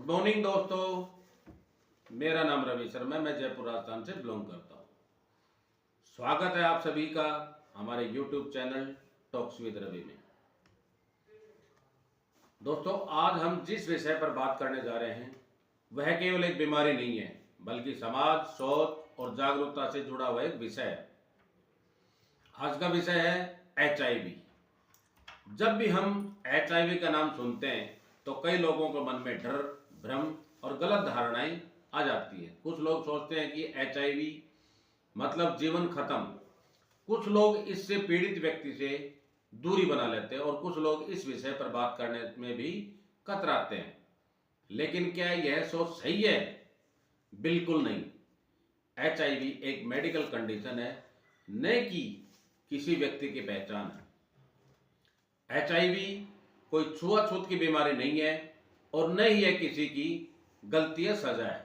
Good morning दोस्तों, मेरा नाम रवि शर्मा, मैं जयपुर राजस्थान से बिलोंग करता हूँ। स्वागत है आप सभी का हमारे YouTube channel talks with Ravi में। दोस्तों, आज हम जिस विषय पर बात करने जा रहे हैं वह केवल एक बीमारी नहीं है, बल्कि समाज, सोच और जागरूकता से जुड़ा हुआ एक विषय है। आज का विषय है HIV। जब भी हम HIV का नाम सुनते हैं तो कई लोगों के मन में डर, भ्रम और गलत धारणाएं आ जाती है। कुछ लोग सोचते हैं कि HIV मतलब जीवन खत्म। कुछ लोग इससे पीड़ित व्यक्ति से दूरी बना लेते हैं और कुछ लोग इस विषय पर बात करने में भी कतराते हैं। लेकिन क्या यह सोच सही है? बिल्कुल नहीं। HIV एक मेडिकल कंडीशन है, न कि किसी व्यक्ति की पहचान है। HIV कोई छुआछूत की बीमारी नहीं है और न ही है किसी की गलती या सजा है।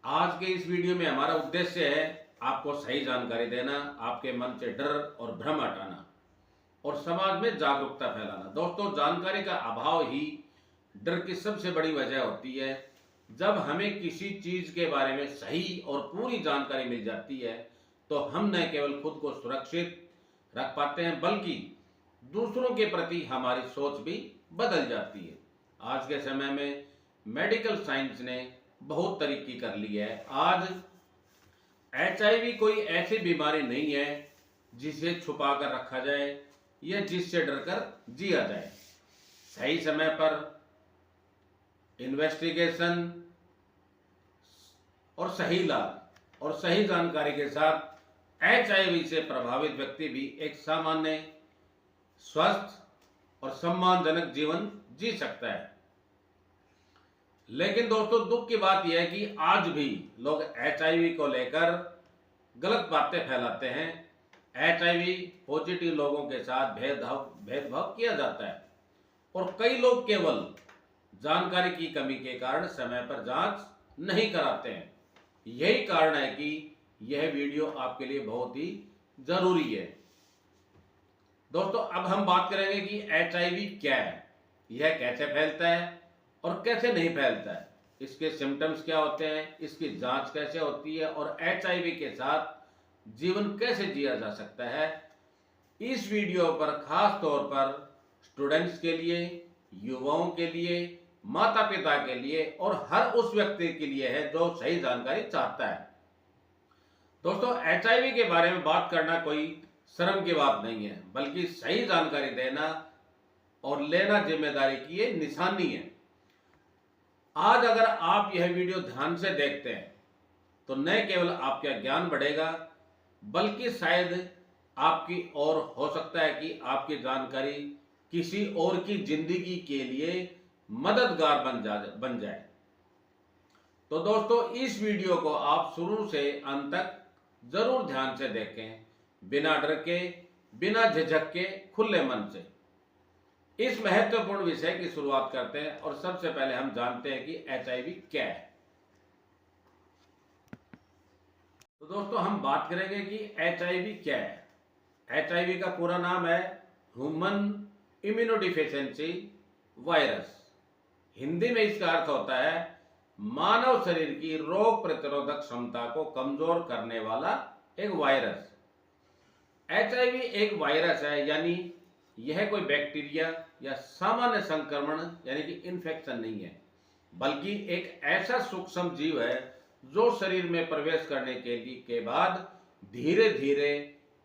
आज के इस वीडियो में हमारा उद्देश्य है आपको सही जानकारी देना, आपके मन से डर और भ्रम हटाना और समाज में जागरूकता फैलाना। दोस्तों, जानकारी का अभाव ही डर की सबसे बड़ी वजह होती है। जब हमें किसी चीज के बारे में सही और पूरी जानकारी मिल जाती है तो हम न केवल खुद को सुरक्षित रख पाते हैं, बल्कि दूसरों के प्रति हमारी सोच भी बदल जाती है। आज के समय में मेडिकल साइंस ने बहुत तरक्की कर ली है। आज HIV कोई ऐसी बीमारी नहीं है जिसे छुपा कर रखा जाए या जिससे डरकर जिया जाए। सही समय पर इन्वेस्टिगेशन और सही इलाज और सही जानकारी के साथ HIV से प्रभावित व्यक्ति भी एक सामान्य, स्वस्थ और सम्मानजनक जीवन जी सकता है। लेकिन दोस्तों, दुख की बात यह है कि आज भी लोग HIV को लेकर गलत बातें फैलाते हैं। HIV पॉजिटिव लोगों के साथ भेदभाव किया जाता है और कई लोग केवल जानकारी की कमी के कारण समय पर जांच नहीं कराते हैं। यही कारण है कि यह वीडियो आपके लिए बहुत ही जरूरी है। दोस्तों, अब हम बात करेंगे कि HIV क्या है, यह कैसे फैलता है और कैसे नहीं फैलता है, इसके सिम्टम्स क्या होते हैं, इसकी जांच कैसे होती है और HIV के साथ जीवन कैसे जिया जा सकता है। इस वीडियो पर खास तौर पर स्टूडेंट्स के लिए, युवाओं के लिए, माता पिता के लिए और हर उस व्यक्ति के लिए है जो सही जानकारी चाहता है। दोस्तों, HIV के बारे में बात करना कोई शर्म की बात नहीं है, बल्कि सही जानकारी देना और लेना जिम्मेदारी की ये निशानी है। आज अगर आप यह वीडियो ध्यान से देखते हैं तो न केवल आपका ज्ञान बढ़ेगा, बल्कि शायद आपकी और हो सकता है कि आपकी जानकारी किसी और की जिंदगी के लिए मददगार बन जाए। तो दोस्तों, इस वीडियो को आप शुरू से अंत तक जरूर ध्यान से देखें, बिना डर के, बिना झिझक के, खुले मन से। इस महत्वपूर्ण विषय की शुरुआत करते हैं और सबसे पहले हम जानते हैं कि HIV क्या है। तो दोस्तों, हम बात करेंगे कि HIV क्या है। HIV का पूरा नाम है ह्यूमन इम्यूनोडिफिशियेंसी वायरस। हिंदी में इसका अर्थ होता है मानव शरीर की रोग प्रतिरोधक क्षमता को कमजोर करने वाला एक वायरस। HIV एक वायरस है, यानी यह कोई बैक्टीरिया या सामान्य संक्रमण यानी कि इन्फेक्शन नहीं है, बल्कि एक ऐसा सूक्ष्म जीव है जो शरीर में प्रवेश करने के बाद धीरे धीरे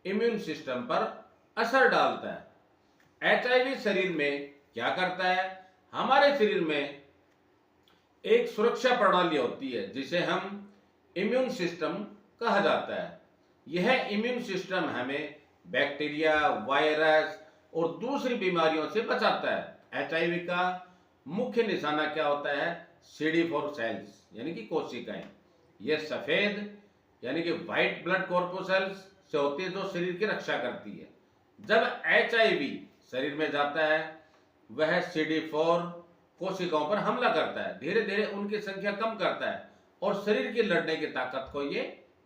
इम्यून सिस्टम पर असर डालता है। HIV शरीर में क्या करता है? हमारे शरीर में एक सुरक्षा प्रणाली होती है जिसे हम इम्यून सिस्टम कहा जाता है। यह इम्यून सिस्टम हमें बैक्टीरिया, वायरस और दूसरी बीमारियों से बचाता है। HIV का मुख्य निशाना क्या होता है? CD4 सेल्स यानी कि कोशिकाएं। यह सफेद यानी कि व्हाइट ब्लड कॉर्पोसेल्स से होती है जो शरीर की रक्षा करती है। जब HIV शरीर में जाता है वह CD4 कोशिकाओं पर हमला करता है, धीरे धीरे उनकी संख्या कम करता है और शरीर की लड़ने की ताकत को ये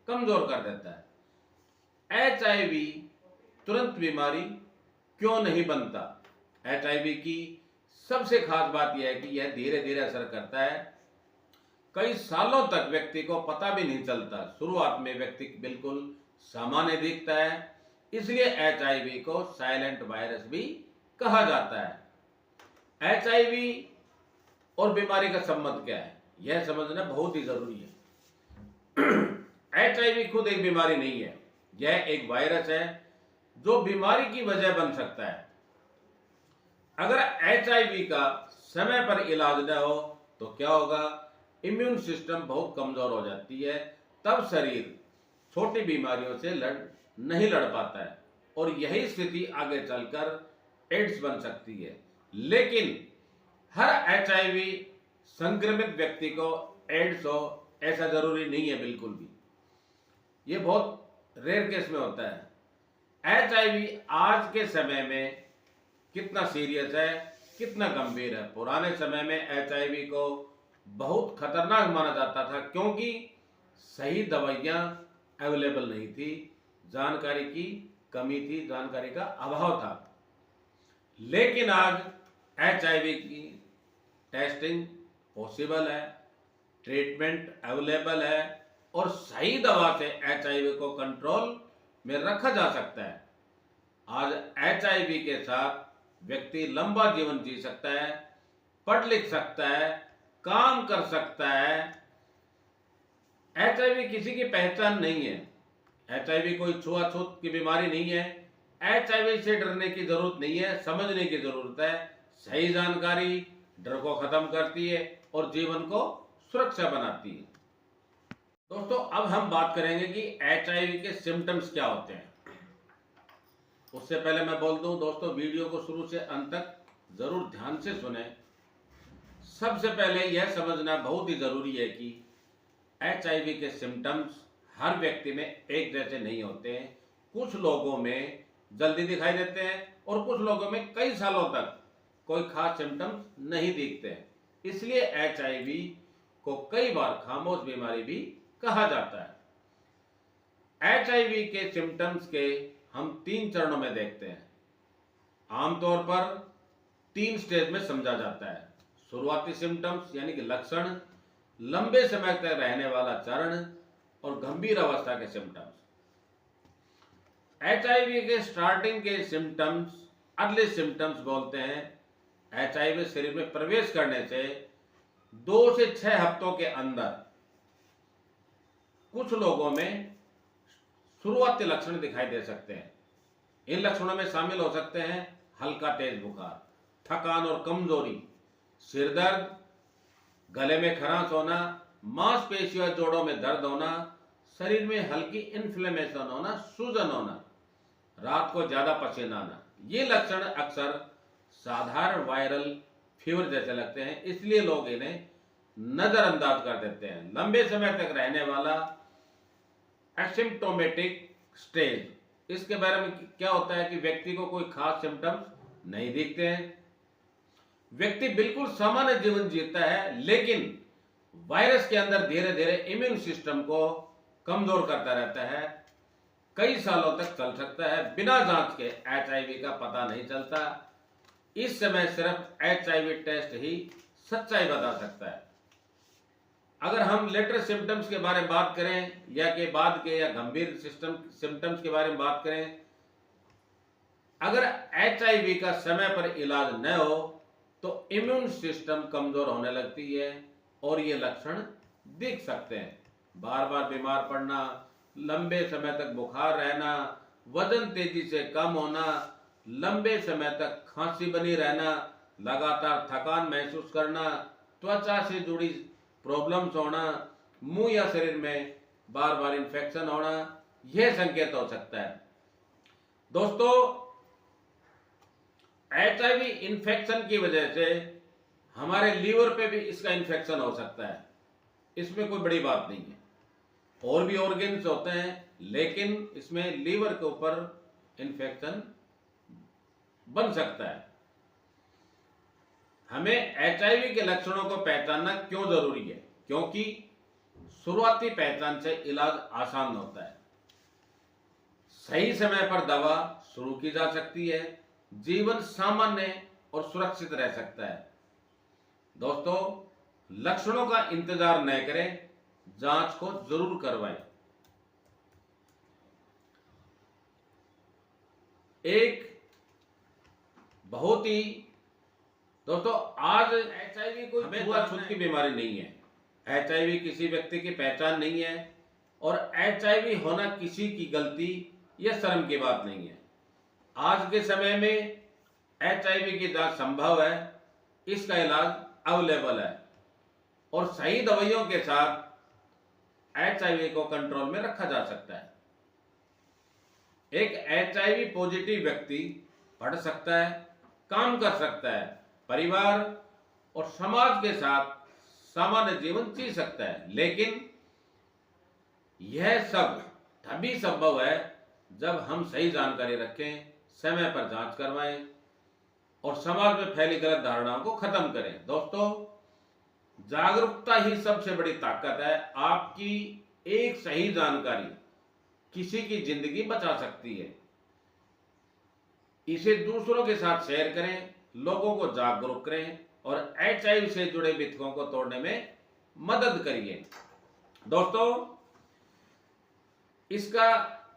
कमजोर कर देता है। HIV तुरंत बीमारी क्यों नहीं बनता? HIV की सबसे खास बात यह है कि यह धीरे धीरे असर करता है, कई सालों तक व्यक्ति को पता भी नहीं चलता। शुरुआत में व्यक्ति बिल्कुल सामान्य दिखता है, इसलिए एचआईवी को साइलेंट वायरस भी कहा जाता है। एचआईवी और बीमारी का संबंध क्या है, यह समझना बहुत ही जरूरी है। एचआईवी खुद एक बीमारी नहीं है, यह एक वायरस है जो बीमारी की वजह बन सकता है। अगर एचआईवी का समय पर इलाज न हो तो क्या होगा, इम्यून सिस्टम बहुत कमजोर हो जाती है, तब शरीर छोटी बीमारियों से नहीं लड़ पाता है और यही स्थिति आगे चलकर एड्स बन सकती है। लेकिन हर एचआईवी संक्रमित व्यक्ति को एड्स हो ऐसा जरूरी नहीं है, बिल्कुल भी। ये बहुत रेयर केस में होता है। एचआईवी आज के समय में कितना सीरियस है, कितना गंभीर है। पुराने समय में एचआईवी को बहुत खतरनाक माना जाता था, क्योंकि सही दवाइयां अवेलेबल नहीं थी, जानकारी की कमी थी, जानकारी का अभाव था। लेकिन आज एचआईवी की टेस्टिंग पॉसिबल है, ट्रीटमेंट अवेलेबल है और सही दवा से एचआईवी को कंट्रोल में रखा जा सकता है। आज एचआईवी के साथ व्यक्ति लंबा जीवन जी सकता है, पढ़ लिख सकता है, काम कर सकता है। एचआईवी किसी की पहचान नहीं है, एचआईवी कोई छुआछूत की बीमारी नहीं है। एचआईवी से डरने की जरूरत नहीं है, समझने की जरूरत है। सही जानकारी डर को खत्म करती है और जीवन को सुरक्षा बनाती है। दोस्तों, अब हम बात करेंगे कि एचआईवी के सिम्टम्स क्या होते हैं। उससे पहले मैं बोल दूं दोस्तों, वीडियो को शुरू से अंत तक जरूर ध्यान से सुने। सबसे पहले यह समझना बहुत ही जरूरी है कि एचआईवी के सिम्टम्स हर व्यक्ति में एक जैसे नहीं होते हैं। कुछ लोगों में जल्दी दिखाई देते हैं और कुछ लोगों में कई सालों तक कोई खास सिम्टम्स नहीं दिखते हैं। इसलिए एचआईवी को कई बार खामोश बीमारी भी कहा जाता है। एचआईवी के सिम्टम्स के हम 3 चरणों में देखते हैं। आमतौर पर 3 स्टेज में समझा जाता है। शुरुआती सिम्टम्स यानी कि लक्षण, लंबे समय तक रहने वाला चरण और गंभीर अवस्था के सिम्टम्स। एचआईवी के स्टार्टिंग के सिम्टम्स अर्ली सिम्टम्स बोलते हैं। एचआईवी शरीर में प्रवेश करने से 2 से 6 हफ्तों के अंदर कुछ लोगों में शुरुआती लक्षण दिखाई दे सकते हैं। इन लक्षणों में शामिल हो सकते हैं हल्का तेज बुखार, थकान और कमजोरी, सिर दर्द, गले में खरांश होना, मांसपेशियों और जोड़ों में दर्द होना, शरीर में हल्की इन्फ्लेमेशन होना, सूजन होना, रात को ज्यादा पसीना आना। ये लक्षण अक्सर साधारण वायरल फीवर जैसे लगते हैं, इसलिए लोग इन्हें नजरअंदाज कर देते हैं। लंबे समय तक रहने वाला एसिम्प्टोमेटिक स्टेज, इसके बारे में क्या होता है कि व्यक्ति को कोई खास सिम्टम्स नहीं दिखते हैं, व्यक्ति बिल्कुल सामान्य जीवन जीता है, लेकिन वायरस के अंदर धीरे धीरे इम्यून सिस्टम को कमजोर करता रहता है। कई सालों तक चल सकता है। बिना जांच के एचआईवी का पता नहीं चलता। इस समय सिर्फ एचआईवी टेस्ट ही सच्चाई बता सकता है। अगर हम लेटर सिम्टम्स के बारे में बात करें या के बाद के या गंभीर सिम्टम्स के बारे में बात करें, अगर एचआईवी का समय पर इलाज न हो तो इम्यून सिस्टम कमजोर होने लगती है और ये लक्षण दिख सकते हैं। बार बार बीमार पड़ना, लंबे समय तक बुखार रहना, वजन तेजी से कम होना, लंबे समय तक खांसी बनी रहना, लगातार थकान महसूस करना, त्वचा से जुड़ी प्रॉब्लम्स होना, मुंह या शरीर में बार बार इन्फेक्शन होना, यह संकेत हो सकता है। दोस्तों, एचआईवी इन्फेक्शन की वजह से हमारे लीवर पे भी इसका इन्फेक्शन हो सकता है। इसमें कोई बड़ी बात नहीं है। और भी ऑर्गन्स होते हैं, लेकिन इसमें लीवर के ऊपर इन्फेक्शन बन सकता है। हमें एचआईवी के लक्षणों को पहचानना क्यों जरूरी है? क्योंकि शुरुआती पहचान से इलाज आसान होता है। सही समय पर दवा शुरू की जा सकती है, जीवन सामान्य और सुरक्षित रह सकता है। दोस्तों, लक्षणों का इंतजार न करें, जांच को जरूर करवाएं। एक बहुत ही दोस्तों, आज एचआईवी कोई छुआछूत की बीमारी नहीं है। एचआईवी किसी व्यक्ति की पहचान नहीं है और एचआईवी होना किसी की गलती या शर्म की बात नहीं है। आज के समय में एचआईवी की जांच संभव है, इसका इलाज अवेलेबल है और सही दवाइयों के साथ एचआईवी को कंट्रोल में रखा जा सकता है। एक एचआईवी पॉजिटिव व्यक्ति पढ़ सकता है, काम कर सकता है, परिवार और समाज के साथ सामान्य जीवन जी सकता है। लेकिन यह सब तभी संभव है जब हम सही जानकारी रखें, समय पर जांच करवाएं और समाज में फैली गलत धारणाओं को खत्म करें। दोस्तों, जागरूकता ही सबसे बड़ी ताकत है। आपकी एक सही जानकारी किसी की जिंदगी बचा सकती है। इसे दूसरों के साथ शेयर करें, लोगों को जागरूक करें और एचआईवी से जुड़े मिथकों को तोड़ने में मदद करिए। दोस्तों, इसका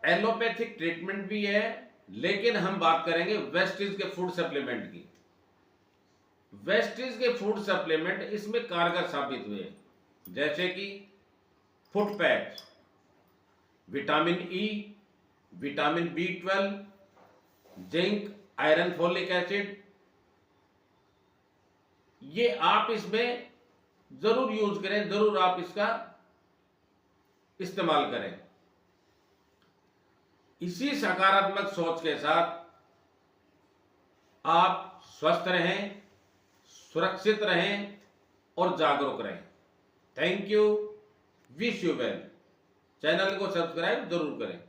एलोपैथिक ट्रीटमेंट भी है, लेकिन हम बात करेंगे वेस्टीज के फूड सप्लीमेंट की। वेस्टीज के फूड सप्लीमेंट इसमें कारगर साबित हुए, जैसे कि foot patch, vitamin E, vitamin B12, zinc, iron, folic acid. ये आप इसमें जरूर यूज करें, जरूर आप इसका इस्तेमाल करें। इसी सकारात्मक सोच के साथ आप स्वस्थ रहें, सुरक्षित रहें और जागरूक रहें। Thank you, wish you well. Channel को सब्सक्राइब जरूर करें।